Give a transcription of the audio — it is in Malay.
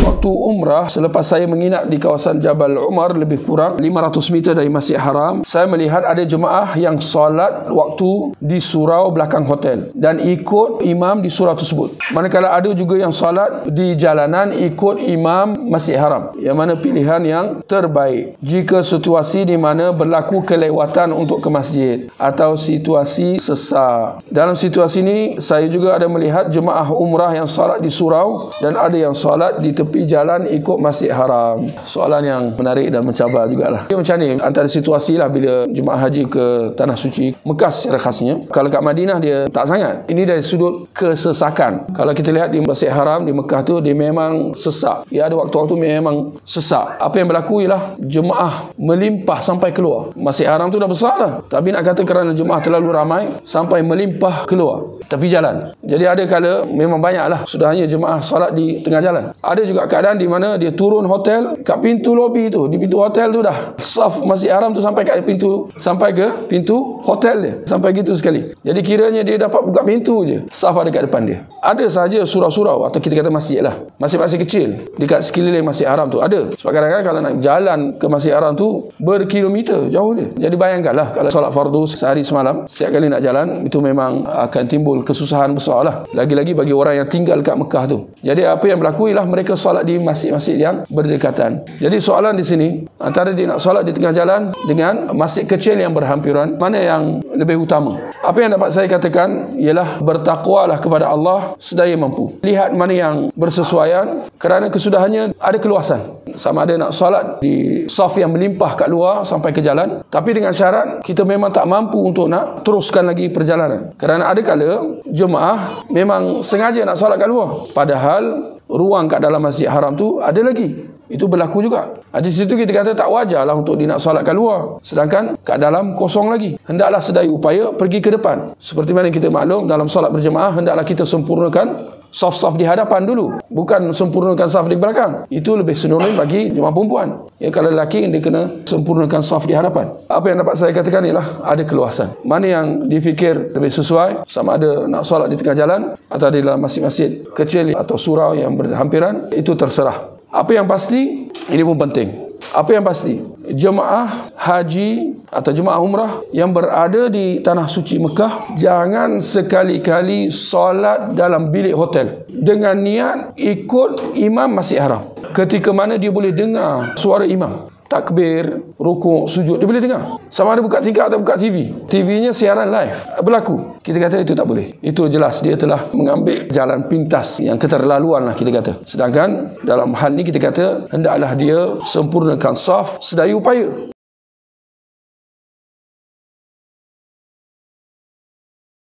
Waktu umrah, selepas saya menginap di kawasan Jabal Umar, lebih kurang 500 meter dari Masjid Haram, saya melihat ada jemaah yang solat waktu di surau belakang hotel dan ikut imam di surau tersebut. Manakala ada juga yang solat di jalanan ikut imam Masjid Haram. Yang mana pilihan yang terbaik jika situasi di mana berlaku kelewatan untuk ke masjid atau situasi sesak. Dalam situasi ini, saya juga ada melihat jemaah umrah yang solat di surau dan ada yang solat di tepi jalan ikut Masjid Haram. Soalan yang menarik dan mencabar jugalah. Dia macam ni, antara situasi lah bila jemaah haji ke Tanah Suci Mekah secara khasnya. Kalau kat Madinah dia tak sangat. Ini dari sudut kesesakan. Kalau kita lihat di Masjid Haram di Mekah tu, dia memang sesak. Dia ada waktu-waktu memang sesak. Apa yang berlaku ialah jemaah melimpah sampai keluar. Masjid Haram tu dah besar dah, tapi nak kata kerana jemaah terlalu ramai sampai melimpah keluar tepi jalan. Jadi ada kala memang banyaklah sudahnya jemaah solat di tengah jalan. Ada juga keadaan di mana dia turun hotel, kat pintu lobi tu, di pintu hotel tu dah saf Masjid Haram tu sampai kat pintu, sampai ke pintu hotel dia, sampai gitu sekali. Jadi kiranya dia dapat buka pintu je, saf ada kat depan dia. Ada sahaja surau-surau atau kita kata masjid lah, masjid-masjid kecil dekat sekeliling Masjid Haram tu ada. Sebab kadang-kadang kalau nak jalan ke Masjid Haram tu berkilometer jauh dia. Jadi bayangkanlah kalau solat fardu sehari semalam, setiap kali nak jalan itu memang akan timbul kesusahan besar lah. Lagi-lagi bagi orang yang tinggal kat Mekah tu. Jadi apa yang berlaku ialah mereka solat di masjid-masjid yang berdekatan. Jadi soalan di sini, antara dia nak solat di tengah jalan dengan masjid kecil yang berhampiran, mana yang lebih utama? Apa yang dapat saya katakan ialah bertakwalah kepada Allah sedaya mampu. Lihat mana yang bersesuaian, kerana kesudahannya ada keluasan. Sama ada nak solat di saf yang melimpah kat luar sampai ke jalan, tapi dengan syarat kita memang tak mampu untuk nak teruskan lagi perjalanan. Kerana ada kala jemaah memang sengaja nak solat kat luar, padahal ruang kat dalam Masjid Haram tu ada lagi. Itu berlaku juga. Di situ kita kata tak wajarlah untuk dia nak solat kat luar, sedangkan kat dalam kosong lagi. Hendaklah sedaya upaya pergi ke depan. Seperti mana kita maklum, dalam solat berjemaah hendaklah kita sempurnakan saf-saf di hadapan dulu, bukan sempurnakan saf di belakang. Itu lebih senonoh bagi jemaah perempuan. Ya, kalau lelaki dia kena sempurnakan saf di hadapan. Apa yang dapat saya katakan ialah ada keluasan. Mana yang difikir lebih sesuai, sama ada nak solat di tengah jalan atau di dalam masjid-masjid kecil atau surau yang berhampiran, itu terserah. Apa yang pasti, ini pun penting. Apa yang pasti, jemaah haji atau jemaah umrah yang berada di Tanah Suci Mekah, jangan sekali-kali solat dalam bilik hotel dengan niat ikut imam Masjid Haram. Ketika mana dia boleh dengar suara imam, takbir, rukuk, sujud, dia boleh dengar. Sama ada buka tingkap atau buka TV. TV-nya siaran live berlaku. Kita kata itu tak boleh. Itu jelas dia telah mengambil jalan pintas yang keterlaluan lah kita kata. Sedangkan dalam hal ni kita kata hendaklah dia sempurnakan saf sedaya upaya.